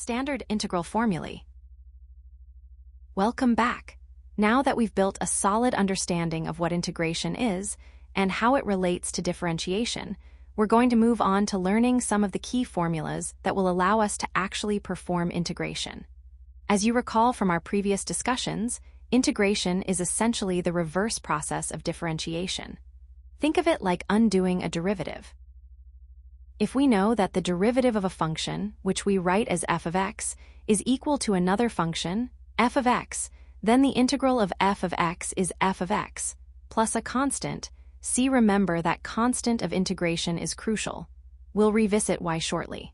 Standard Integral Formulae. Welcome back. Now that we've built a solid understanding of what integration is and how it relates to differentiation, we're going to move on to learning some of the key formulas that will allow us to actually perform integration. As you recall from our previous discussions, integration is essentially the reverse process of differentiation. Think of it like undoing a derivative. If we know that the derivative of a function, which we write as f of x, is equal to another function, f of x, then the integral of f of x is f of x, plus a constant. See, remember that constant of integration is crucial. We'll revisit why shortly.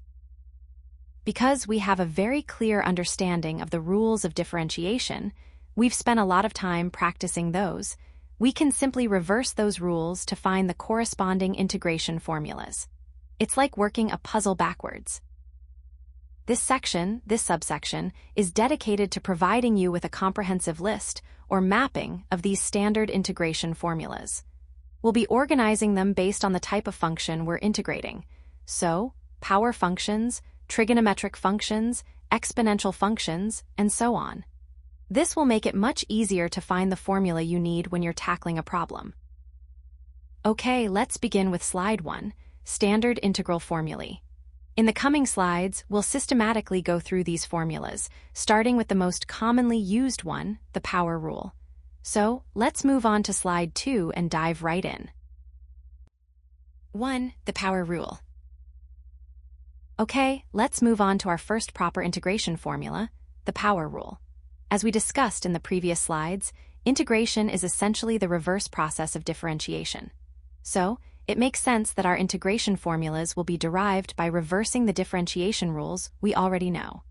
Because we have a very clear understanding of the rules of differentiation, we've spent a lot of time practicing those. We can simply reverse those rules to find the corresponding integration formulas. It's like working a puzzle backwards. This subsection, is dedicated to providing you with a comprehensive list, or mapping, of these standard integration formulas. We'll be organizing them based on the type of function we're integrating. So, power functions, trigonometric functions, exponential functions, and so on. This will make it much easier to find the formula you need when you're tackling a problem. Okay, let's begin with slide 1. Standard Integral Formulae. In the coming slides, we'll systematically go through these formulas, starting with the most commonly used one, the power rule. So, let's move on to slide 2 and dive right in. 1. The power rule. Okay, let's move on to our first proper integration formula, the power rule. As we discussed in the previous slides, integration is essentially the reverse process of differentiation. So, it makes sense that our integration formulas will be derived by reversing the differentiation rules we already know.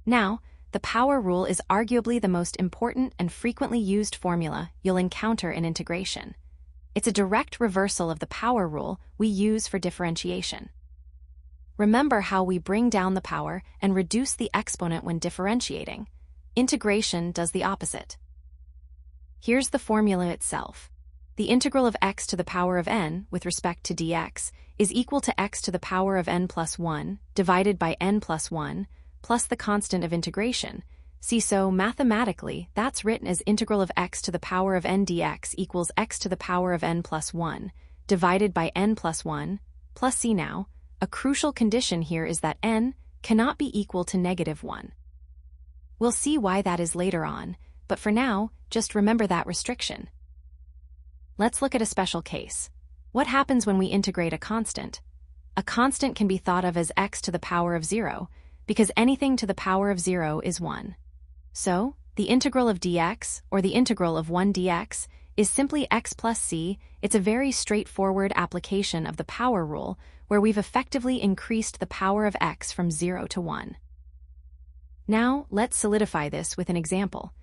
Now, the power rule is arguably the most important and frequently used formula you'll encounter in integration. It's a direct reversal of the power rule we use for differentiation. Remember how we bring down the power and reduce the exponent when differentiating. Integration does the opposite. Here's the formula itself. The integral of x to the power of n with respect to dx is equal to x to the power of n plus 1 divided by n plus 1 plus the constant of integration. See, so mathematically, that's written as integral of x to the power of n dx equals x to the power of n plus 1 divided by n plus 1 plus c. Now, a crucial condition here is that n cannot be equal to negative 1. We'll see why that is later on, but for now, just remember that restriction. Let's look at a special case. What happens when we integrate a constant? A constant can be thought of as x to the power of 0, because anything to the power of 0 is 1. So, the integral of dx, or the integral of 1 dx, is simply x plus c. It's a very straightforward application of the power rule, where we've effectively increased the power of x from 0 to 1. Now, let's solidify this with an example.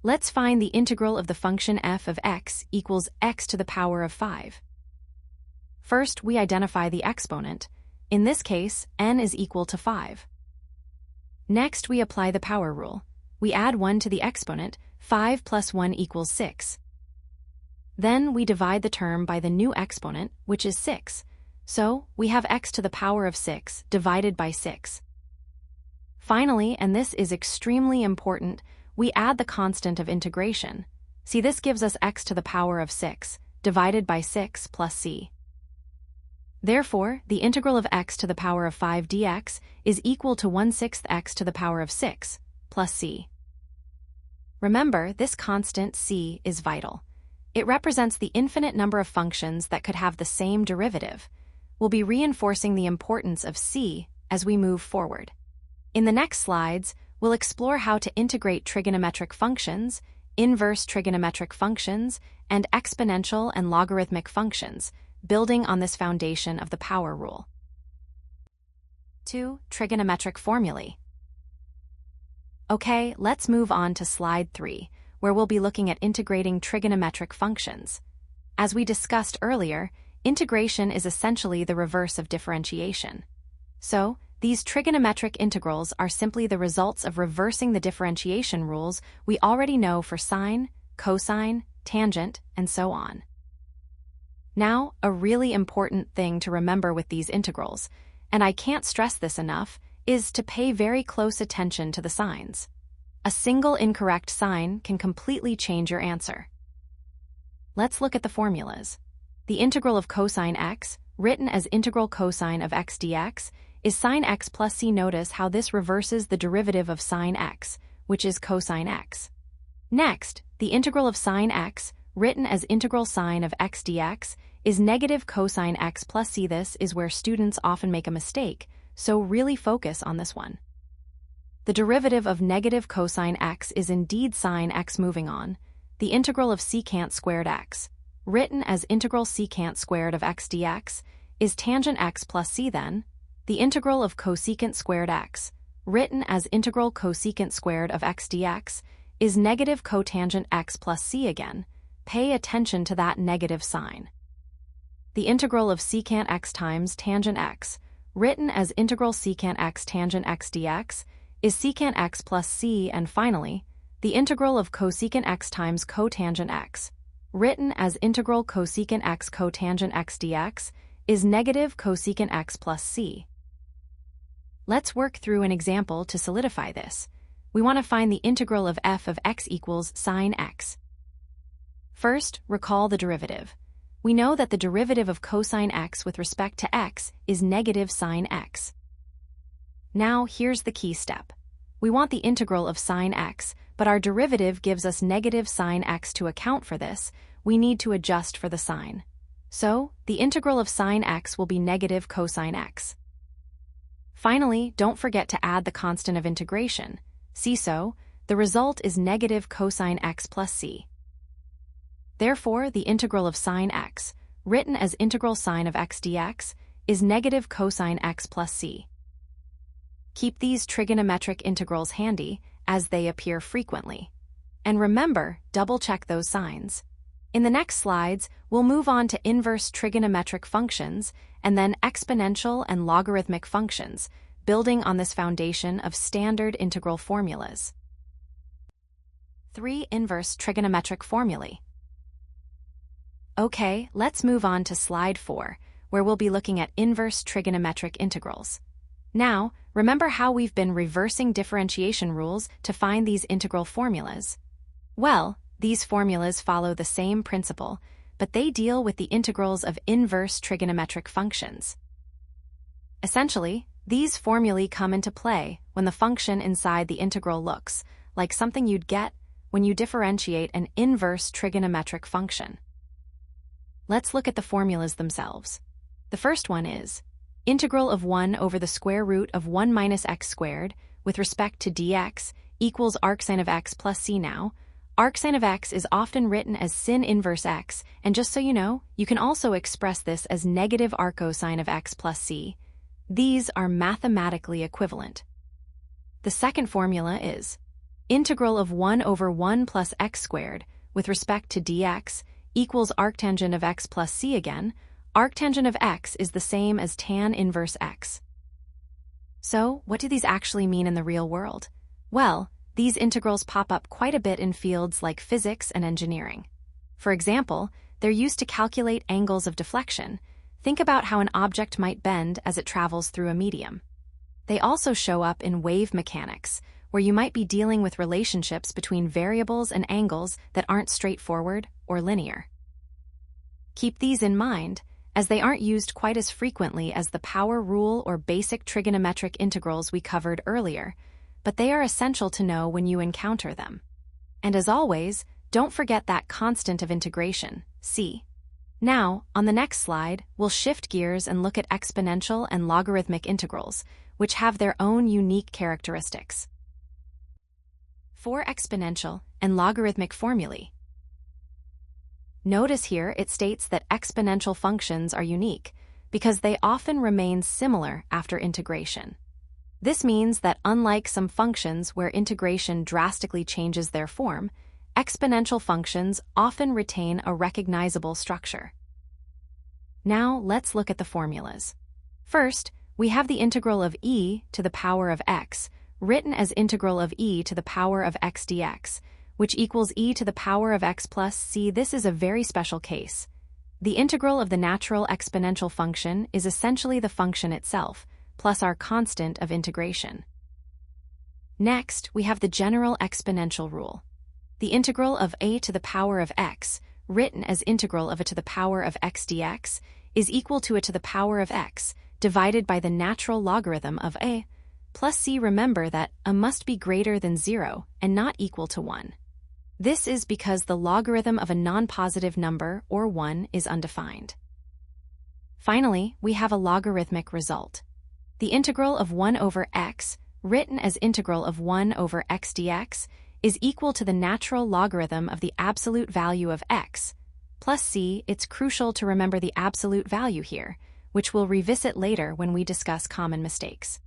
Let's find the integral of the function f of x equals x to the power of 5. First, we identify the exponent. In this case, n is equal to 5. Next, we apply the power rule. We add 1 to the exponent. 5 plus 1 equals 6. Then we divide the term by the new exponent, which is 6. So, we have x to the power of 6 divided by 6. Finally, and this is extremely important, we add the constant of integration. See, this gives us x to the power of 6, divided by 6 plus c. Therefore, the integral of x to the power of 5 dx is equal to 1/6 x to the power of 6, plus c. Remember, this constant c is vital. It represents the infinite number of functions that could have the same derivative. We'll be reinforcing the importance of c as we move forward. In the next slides, we'll explore how to integrate trigonometric functions, inverse trigonometric functions, and exponential and logarithmic functions, building on this foundation of the power rule. 2. Trigonometric formulae. Okay, let's move on to slide 3, where we'll be looking at integrating trigonometric functions. As we discussed earlier, integration is essentially the reverse of differentiation. So, these trigonometric integrals are simply the results of reversing the differentiation rules we already know for sine, cosine, tangent, and so on. Now, a really important thing to remember with these integrals, and I can't stress this enough, is to pay very close attention to the signs. A single incorrect sign can completely change your answer. Let's look at the formulas. The integral of cosine x, written as integral cosine of x dx, is sine x plus c. Notice how this reverses the derivative of sine x, which is cosine x. Next, the integral of sine x, written as integral sine of x dx, is negative cosine x plus c. This is where students often make a mistake, so really focus on this one. The derivative of negative cosine x is indeed sine x. Moving on, the integral of secant squared x, written as integral secant squared of x dx, is tangent x plus c. Then, the integral of cosecant squared x, written as integral cosecant squared of x dx, is negative cotangent x plus c. Again, pay attention to that negative sign. The integral of secant x times tangent x, written as integral secant x tangent x dx, is secant x plus c. And finally, the integral of cosecant x times cotangent x, written as integral cosecant x cotangent x dx, is negative cosecant x plus c. Let's work through an example to solidify this. We want to find the integral of f of x equals sine x. First, recall the derivative. We know that the derivative of cosine x with respect to x is negative sine x. Now, here's the key step. We want the integral of sine x, but our derivative gives us negative sine x. To account for this, we need to adjust for the sign. So, the integral of sine x will be negative cosine x. Finally, don't forget to add the constant of integration. So, the result is negative cosine x plus c. Therefore, the integral of sine x, written as integral sine of x dx, is negative cosine x plus c. Keep these trigonometric integrals handy, as they appear frequently. And remember, double-check those signs. In the next slides, we'll move on to inverse trigonometric functions, and then exponential and logarithmic functions, building on this foundation of standard integral formulas. 3. Inverse trigonometric formulae. Okay, let's move on to slide 4, where we'll be looking at inverse trigonometric integrals. Now, remember how we've been reversing differentiation rules to find these integral formulas? Well, these formulas follow the same principle, but they deal with the integrals of inverse trigonometric functions. Essentially, these formulae come into play when the function inside the integral looks like something you'd get when you differentiate an inverse trigonometric function. Let's look at the formulas themselves. The first one is integral of 1 over the square root of 1 minus x squared with respect to dx equals arcsine of x plus c. Now, arcsine of x is often written as sin inverse x, and just so you know, you can also express this as negative arccosine of x plus c. These are mathematically equivalent. The second formula is integral of 1 over 1 plus x squared with respect to dx equals arctangent of x plus c. Again, arctangent of x is the same as tan inverse x. So, what do these actually mean in the real world? Well, these integrals pop up quite a bit in fields like physics and engineering. For example, they're used to calculate angles of deflection. Think about how an object might bend as it travels through a medium. They also show up in wave mechanics, where you might be dealing with relationships between variables and angles that aren't straightforward or linear. Keep these in mind, as they aren't used quite as frequently as the power rule or basic trigonometric integrals we covered earlier, but they are essential to know when you encounter them. And as always, don't forget that constant of integration, c. Now, on the next slide, we'll shift gears and look at exponential and logarithmic integrals, which have their own unique characteristics. For exponential and logarithmic formulae, notice here it states that exponential functions are unique because they often remain similar after integration. This means that unlike some functions where integration drastically changes their form, exponential functions often retain a recognizable structure. Now let's look at the formulas. First, we have the integral of e to the power of x, written as integral of e to the power of x dx, which equals e to the power of x plus c. This is a very special case. The integral of the natural exponential function is essentially the function itself, plus our constant of integration. Next, we have the general exponential rule. The integral of a to the power of x, written as integral of a to the power of x dx, is equal to a to the power of x divided by the natural logarithm of a plus c. Remember that a must be greater than 0 and not equal to 1. This is because the logarithm of a non-positive number, or 1, is undefined. Finally, we have a logarithmic result. The integral of 1 over x, written as integral of 1 over x dx, is equal to the natural logarithm of the absolute value of x plus c. It's crucial to remember the absolute value here, which we'll revisit later when we discuss common mistakes.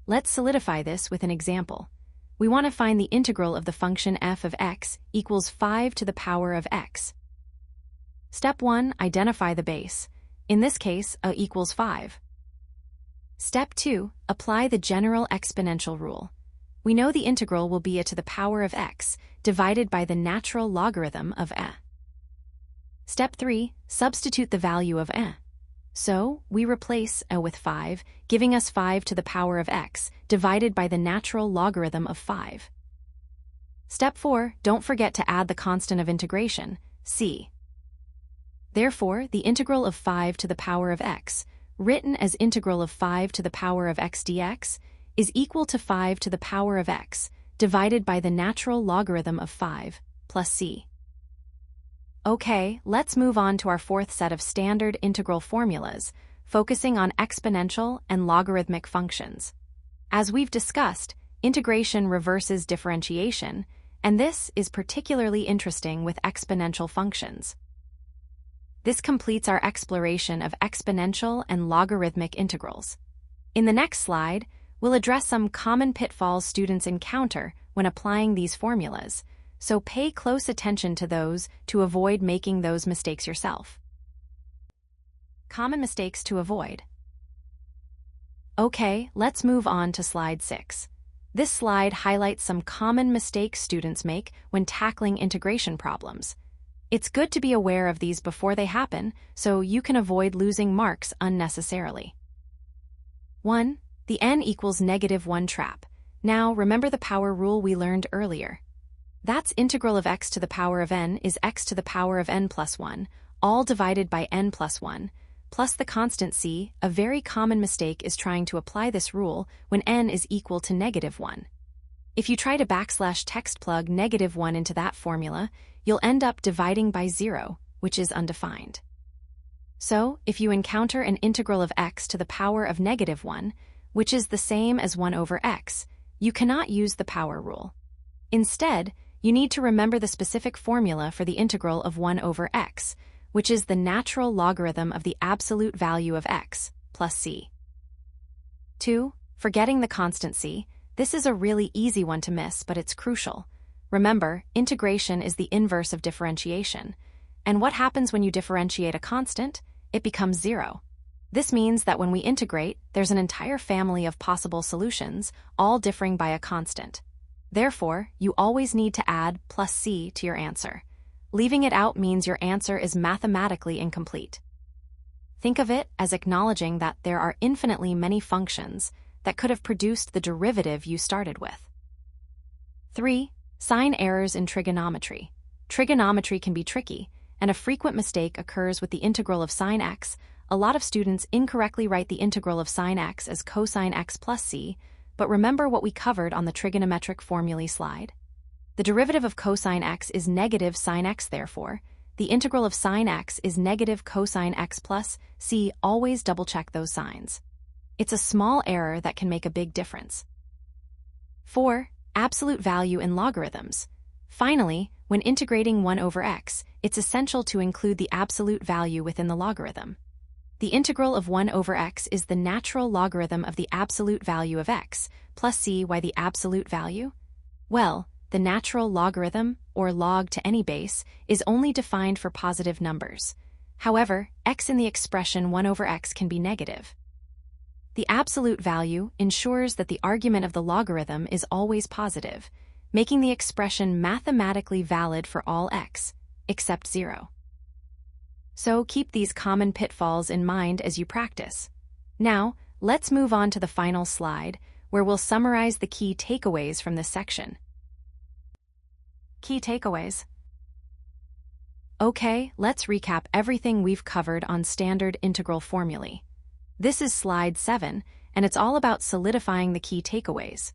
Let's solidify this with an example. We want to find the integral of the function f of x equals 5 to the power of x. Step 1, identify the base. In this case, a equals 5. Step 2, apply the general exponential rule. We know the integral will be a to the power of x divided by the natural logarithm of a. Step 3, substitute the value of a. So, we replace a with 5, giving us 5 to the power of x divided by the natural logarithm of 5. Step 4, don't forget to add the constant of integration, c. Therefore, the integral of 5 to the power of x, written as integral of 5 to the power of x dx, is equal to 5 to the power of x divided by the natural logarithm of 5 plus c. Okay, let's move on to our fourth set of standard integral formulas, focusing on exponential and logarithmic functions. As we've discussed, integration reverses differentiation, and this is particularly interesting with exponential functions. This completes our exploration of exponential and logarithmic integrals. In the next slide, we'll address some common pitfalls students encounter when applying these formulas, so pay close attention to those to avoid making those mistakes yourself. Common mistakes to avoid. Okay, let's move on to slide 6. This slide highlights some common mistakes students make when tackling integration problems. It's good to be aware of these before they happen, so you can avoid losing marks unnecessarily. 1. The n equals -1 trap. Now, remember the power rule we learned earlier. That's integral of x to the power of n is x to the power of n plus 1, all divided by n plus 1, plus the constant c. A very common mistake is trying to apply this rule when n is equal to -1. If you try to text plug -1 into that formula, you'll end up dividing by 0, which is undefined. So, if you encounter an integral of x to the power of -1, which is the same as 1 over x, you cannot use the power rule. Instead, you need to remember the specific formula for the integral of 1 over x, which is the natural logarithm of the absolute value of x, plus c. 2. Forgetting the constant c. This is a really easy one to miss, but it's crucial. Remember, integration is the inverse of differentiation. And what happens when you differentiate a constant? It becomes 0. This means that when we integrate, there's an entire family of possible solutions, all differing by a constant. Therefore, you always need to add plus c to your answer. Leaving it out means your answer is mathematically incomplete. Think of it as acknowledging that there are infinitely many functions that could have produced the derivative you started with. 3. Sign errors in trigonometry. Trigonometry can be tricky, and a frequent mistake occurs with the integral of sine x. A lot of students incorrectly write the integral of sine x as cosine x plus c, but remember what we covered on the trigonometric formulae slide? The derivative of cosine x is negative sine x, therefore, the integral of sine x is negative cosine x plus c. Always double-check those signs. It's a small error that can make a big difference. 4. Absolute value in logarithms. Finally, when integrating 1 over x, it's essential to include the absolute value within the logarithm. The integral of 1 over x is the natural logarithm of the absolute value of x, plus c. Why the absolute value? Well, the natural logarithm, or log to any base, is only defined for positive numbers. However, x in the expression 1 over x can be negative. The absolute value ensures that the argument of the logarithm is always positive, making the expression mathematically valid for all x, except 0. So keep these common pitfalls in mind as you practice. Now, let's move on to the final slide, where we'll summarize the key takeaways from this section. Key takeaways. Okay, let's recap everything we've covered on standard integral formulae. This is slide 7, and it's all about solidifying the key takeaways.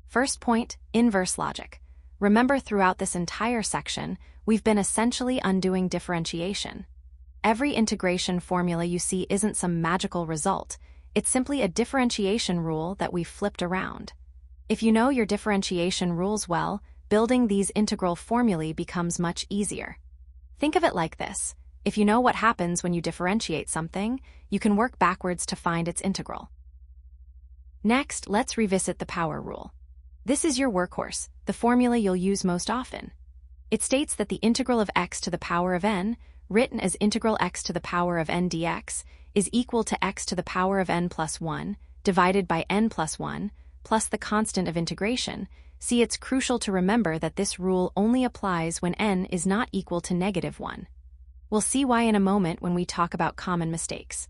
First point, inverse logic. Remember, throughout this entire section, we've been essentially undoing differentiation. Every integration formula you see isn't some magical result. It's simply a differentiation rule that we've flipped around. If you know your differentiation rules well, building these integral formulae becomes much easier. Think of it like this. If you know what happens when you differentiate something, you can work backwards to find its integral. Next, let's revisit the power rule. This is your workhorse, the formula you'll use most often. It states that the integral of x to the power of n, written as integral x to the power of n dx, is equal to x to the power of n plus 1, divided by n plus 1, plus the constant of integration. See, it's crucial to remember that this rule only applies when n is not equal to -1. We'll see why in a moment when we talk about common mistakes.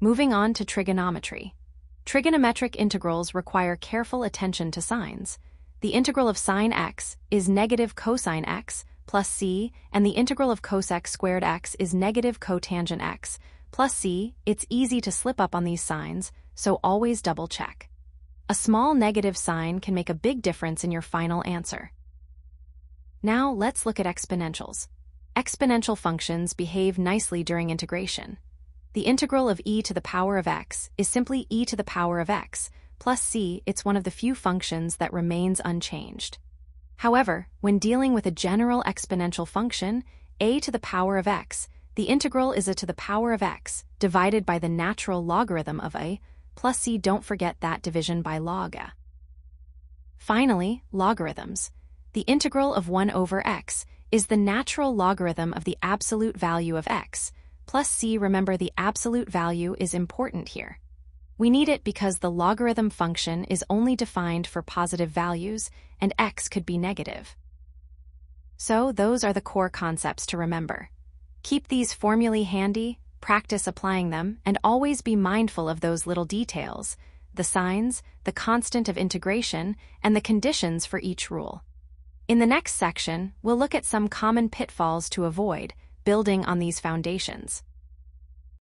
Moving on to trigonometry. Trigonometric integrals require careful attention to signs. The integral of sine x is negative cosine x plus c, and the integral of cos x squared x is negative cotangent x plus c. It's easy to slip up on these signs, so always double check. A small negative sign can make a big difference in your final answer. Now let's look at exponentials. Exponential functions behave nicely during integration. The integral of e to the power of x is simply e to the power of x, plus c. It's one of the few functions that remains unchanged. However, when dealing with a general exponential function, a to the power of x, the integral is a to the power of x, divided by the natural logarithm of a, plus c. Don't forget that division by log a. Finally, logarithms. The integral of 1 over x is the natural logarithm of the absolute value of x, plus c. Remember, the absolute value is important here. We need it because the logarithm function is only defined for positive values, and x could be negative. So those are the core concepts to remember. Keep these formulae handy, practice applying them, and always be mindful of those little details, the signs, the constant of integration, and the conditions for each rule. In the next section, we'll look at some common pitfalls to avoid, building on these foundations.